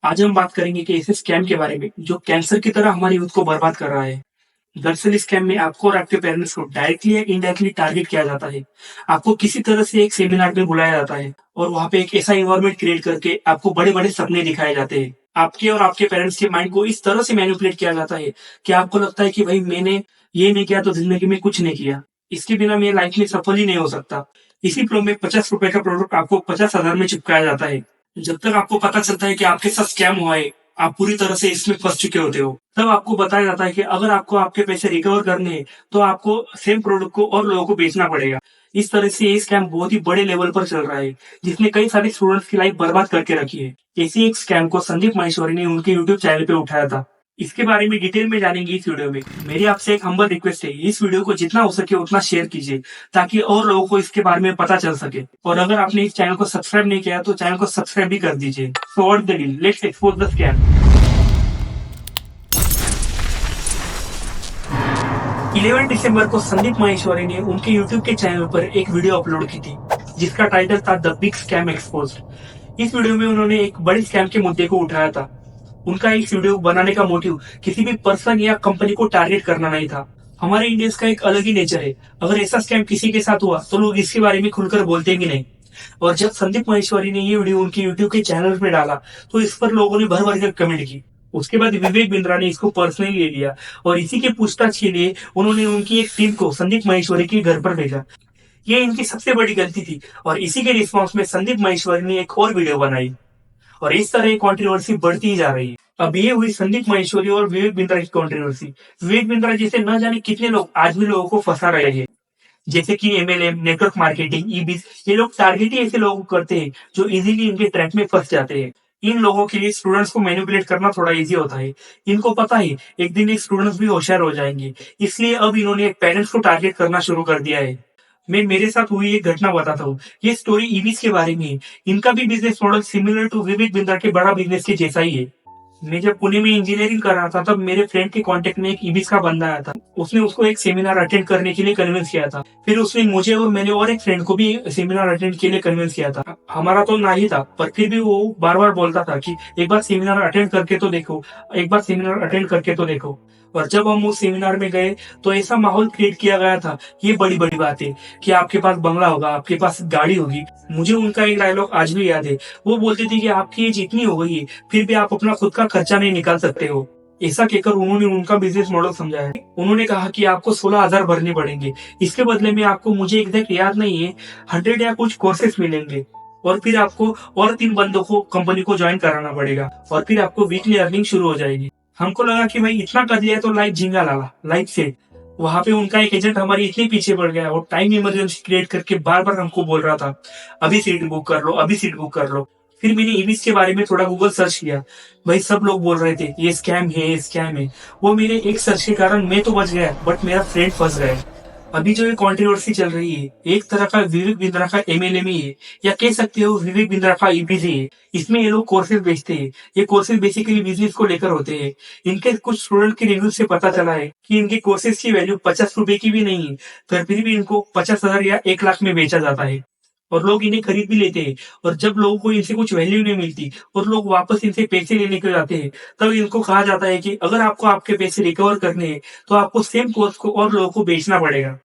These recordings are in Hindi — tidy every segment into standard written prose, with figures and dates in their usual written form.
आज हम बात करेंगे कि ऐसे स्कैम के बारे में जो कैंसर की तरह हमारी यूथ को बर्बाद कर रहा है। दरअसल इस स्कैम में आपको और आपके पेरेंट्स को डायरेक्टली या इनडायरेक्टली टारगेट किया जाता है। आपको किसी तरह से एक सेमिनार में बुलाया जाता है और वहाँ पे एक ऐसा एनवायरनमेंट क्रिएट करके आपको बड़े-बड़े सपने दिखाए जाते हैं। आपके और आपके पेरेंट्स के माइंड को इस तरह से मैनिपुलेट किया जाता है कि आपको लगता है कि भाई मैंने ये नहीं किया तो ज़िंदगी में कुछ नहीं किया। इसके बिना मैं लाइफ में सफल ही नहीं हो सकता। इसी फ्लो में ₹50 का प्रोडक्ट आपको 50,000 में चिपकाया जाता है। जब तक आपको पता चलता है कि आपके साथ स्कैम हुआ है, आप पूरी तरह से इसमें फँस चुके होते हो। तब आपको बताया जाता है कि अगर आपको आपके पैसे रिकवर करने हैं, तो आपको सेम प्रोडक्ट को और लोगों को बेचना पड़ेगा। इस तरह से ये स्कैम बहुत ही बड़े लेवल पर चल रहा है, जिसने कई सारे स्टूडेंट्स की लाइफ बर्बाद करके रखी है। ऐसी एक स्कैम को संदीप माहेश्वरी ने उनके यूट्यूब चैनल पे उठाया था। इसके बारे में डिटेल में जानेंगे इस वीडियो में। मेरी आपसे एक हम्बल रिक्वेस्ट है, इस वीडियो को जितना हो सके उतना शेयर कीजिए, ताकि और लोगों को इसके बारे में पता चल सके। और अगर आपने इस चैनल को सब्सक्राइब नहीं किया तो चैनल को सब्सक्राइब भी कर दीजिए। So what the deal, let's expose the scam. 11 दिसंबर को संदीप माहेश्वरी ने उनके यूट्यूब के चैनल पर एक वीडियो अपलोड की थी, जिसका टाइटल था द बिग स्कैम एक्सपोज्ड। इस वीडियो में उन्होंने एक बड़ी स्कैम के मुद्दे को उठाया था। उनका इस वीडियो बनाने का मोटिव किसी भी पर्सन या कंपनी को टारगेट करना नहीं था। हमारे इंडियंस का एक अलग ही नेचर है। अगर ऐसा स्कैम किसी के साथ हुआ तो लोग इसके बारे में खुलकर बोलते ही नहीं। और जब संदीप माहेश्वरी ने ये वीडियो उनके यूट्यूब के चैनल पे डाला तो इस पर लोगों ने भर भर कर कमेंट की। उसके बाद विवेक बिंद्रा ने इसको पर्सनली ले लिया और इसी के पूछताछ के लिए उन्होंने उनकी एक टीम को संदीप माहेश्वरी के घर पर भेजा। ये इनकी सबसे बड़ी गलती थी और इसी के रिस्पॉन्स में संदीप माहेश्वरी ने एक और वीडियो बनाई और इस तरह ये कंट्रोवर्सी बढ़ती ही जा रही है। अब ये हुई संदीप माहेश्वरी और विवेक बिंद्रा की कंट्रोवर्सी। विवेक बिंद्रा जैसे न जाने कितने लोग आज भी लोगों को फंसा रहे हैं, जैसे कि एमएलएम, नेटवर्क मार्केटिंग, ईबीस। ये लोग टारगेट ही ऐसे लोगों को करते हैं जो इजीली इनके ट्रैप में फंस जाते हैं। इन लोगों के लिए स्टूडेंट्स को मैनिपुलेट करना थोड़ा इजी होता है। इनको पता है एक दिन ये स्टूडेंट्स भी होशियार हो जाएंगे, इसलिए अब इन्होंने एक पेरेंट्स को टारगेट करना शुरू कर दिया है। मैं मेरे साथ हुई एक घटना बताता हूँ। ये स्टोरी ईबीस के बारे में है। इनका भी business model similar to Vivek Bindra के बड़ा बिजनेस के जैसा ही है। मैं जब पुणे में इंजीनियरिंग कर रहा था तब मेरे फ्रेंड के कांटेक्ट में एक ईबीस का बंदा आया था। उसने उसको एक सेमिनार अटेंड करने के लिए कन्विंस किया था। फिर उसने मुझे और मेरे और एक फ्रेंड को भी सेमिनार अटेंड के लिए कन्विंस किया था। हमारा तो ना ही था, पर फिर भी वो बार बार बोलता था कि एक बार सेमिनार अटेंड करके तो देखो, एक बार सेमिनार अटेंड करके तो देखो। और जब हम उस सेमिनार में गए तो ऐसा माहौल क्रिएट किया गया था, ये बड़ी बड़ी बात है कि आपके पास बंगला होगा, आपके पास गाड़ी होगी। मुझे उनका एक डायलॉग आज भी याद है। वो बोलते थे कि आपकी एज इतनी हो गई है, फिर भी आप अपना खुद का खर्चा नहीं निकाल सकते हो। ऐसा कहकर उन्होंने उनका बिजनेस मॉडल समझाया। उन्होंने कहा कि आपको 16,000 भरने पड़ेंगे, इसके बदले में आपको, मुझे एग्जैक्ट याद नहीं है, 100 या कुछ कोर्सेस मिलेंगे और फिर आपको और 3 बंदों को कंपनी को ज्वाइन कराना पड़ेगा और फिर आपको वीकली अर्निंग शुरू हो जाएगी। हमको लगा कि भाई इतना कर लिया तो लाइफ झींगा लाला, लाइफ सेट। वहां पे उनका एक एजेंट हमारी इतने पीछे पड़ गया और टाइम इमरजेंसी क्रिएट करके बार बार हमको बोल रहा था अभी सीट बुक कर लो, अभी सीट बुक कर लो। फिर मैंने ईबीस के बारे में थोड़ा गूगल सर्च किया। भाई सब लोग बोल रहे थे ये स्कैम है, ये स्कैम है। वो मेरे एक सर्च के कारण मैं तो बच गया, बट मेरा फ्रेंड फंस गया। अभी जो ये कंट्रोवर्सी चल रही है, एक तरह का विवेक बिंद्रा का एमएलएम ही है, या कह सकते हो विवेक बिंद्रा का ईबीस है। इसमें ये लोग कोर्सेज बेचते हैं। ये कोर्सेज बेसिकली बिजनेस को लेकर होते हैं। इनके कुछ स्टूडेंट के रिव्यू से पता चला है कि इनके कोर्सेज की वैल्यू ₹50 की भी नहीं है, फिर भी इनको 50,000 या 1 लाख में बेचा जाता है और लोग इन्हें खरीद भी लेते हैं। और जब लोगों को इनसे कुछ वैल्यू नहीं मिलती और लोग वापस इनसे पैसे लेने के जाते हैं, तब इनको कहा जाता है कि अगर आपको आपके पैसे रिकवर करने हैं तो आपको सेम कोर्स को और लोगों को बेचना पड़ेगा।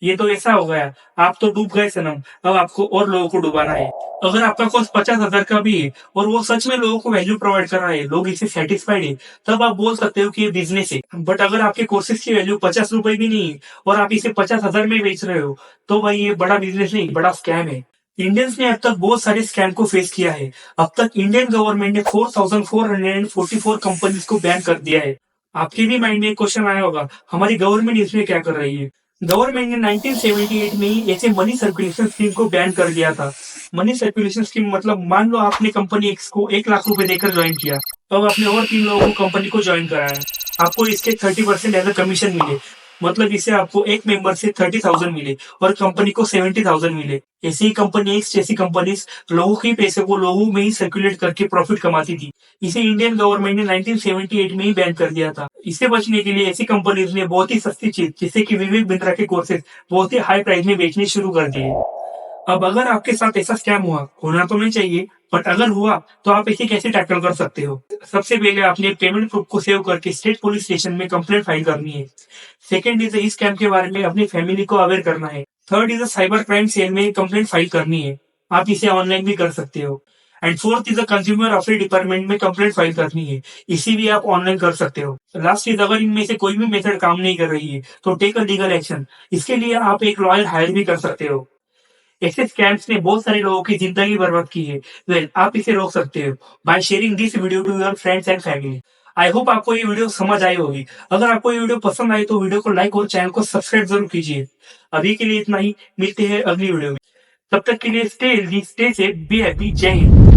ये तो ऐसा हो गया, आप तो डूब गए सनम, अब आपको और लोगों को डुबाना है। अगर आपका कोर्स 50,000 का भी है और वो सच में लोगों को वैल्यू प्रोवाइड कर रहा है, लोग इससे सेटिस्फाइड है, तब आप बोल सकते हो कि ये बिजनेस है। बट अगर आपके कोर्सेज की वैल्यू ₹50 भी नहीं है और आप इसे 50,000 में बेच रहे हो, तो भाई ये बड़ा बिजनेस नहीं, बड़ा स्कैम है। इंडियंस ने अब तक बहुत सारे स्कैम को फेस किया है। अब तक इंडियन गवर्नमेंट ने 4,444 कंपनीज को बैन कर दिया है। आपके भी माइंड में एक क्वेश्चन आया होगा, हमारी गवर्नमेंट इसमें क्या कर रही है? गवर्नमेंट ने 1978 में ही ऐसे मनी सर्कुलेशन स्कीम को बैन कर दिया था। मनी सर्कुलेशन स्कीम मतलब, मान लो आपने कंपनी एक्स को 1 लाख रुपए देकर ज्वाइन किया, अब आपने और 3 लोगों को कंपनी को ज्वाइन कराया, आपको इसके 30% एज अ कमीशन मिले। मतलब इससे आपको एक मेंबर से 30,000 मिले और कंपनी को 70,000 मिले। ऐसी ही कंपनी एक्स जैसी कंपनीज लोगों के पैसे को लोगों में ही सर्कुलेट करके प्रॉफिट कमाती थी। इसे इंडियन गवर्नमेंट ने 1978 में ही बैन कर दिया था। इससे बचने के लिए ऐसी कंपनीज ने बहुत ही सस्ती चीज, जैसे कि विवेक बिंद्रा के कोर्सेज, बहुत ही हाई प्राइस में बेचने शुरू कर दिए। अब अगर आपके साथ ऐसा स्कैम हुआ, होना तो नहीं चाहिए, बट अगर हुआ तो आप इसे कैसे टैकल कर सकते हो? सबसे पहले अपने पेमेंट प्रूफ को सेव करके स्टेट पुलिस स्टेशन में कंप्लेंट फाइल करनी है। सेकंड इज इस स्कैम के बारे में अपनी फैमिली को अवेयर करना है। Third is cyber crime cell में कंप्लेंट फाइल करनी है। आप इसे ऑनलाइन भी कर सकते हो। And fourth is consumer affair department में कंप्लेंट फाइल करनी है। इसी भी आप ऑनलाइन कर सकते हो। लास्ट इज अगर इनमें से कोई भी मेथड काम नहीं कर रही है तो टेक अ लीगल एक्शन। इसके लिए आप एक लॉयर हायर भी कर सकते हो। ऐसे स्कैम्स ने बहुत सारे लोगों की जिंदगी बर्बाद की है। आप इसे रोक सकते हो by sharing this video to your friends and family. I hope आपको ये वीडियो समझ आई होगी। अगर आपको ये वीडियो पसंद आई तो वीडियो को लाइक और चैनल को सब्सक्राइब जरूर कीजिए। अभी के लिए इतना ही, मिलते हैं अगली वीडियो में। तब तक के लिए stay healthy, stay safe, be happy, जय हिंद।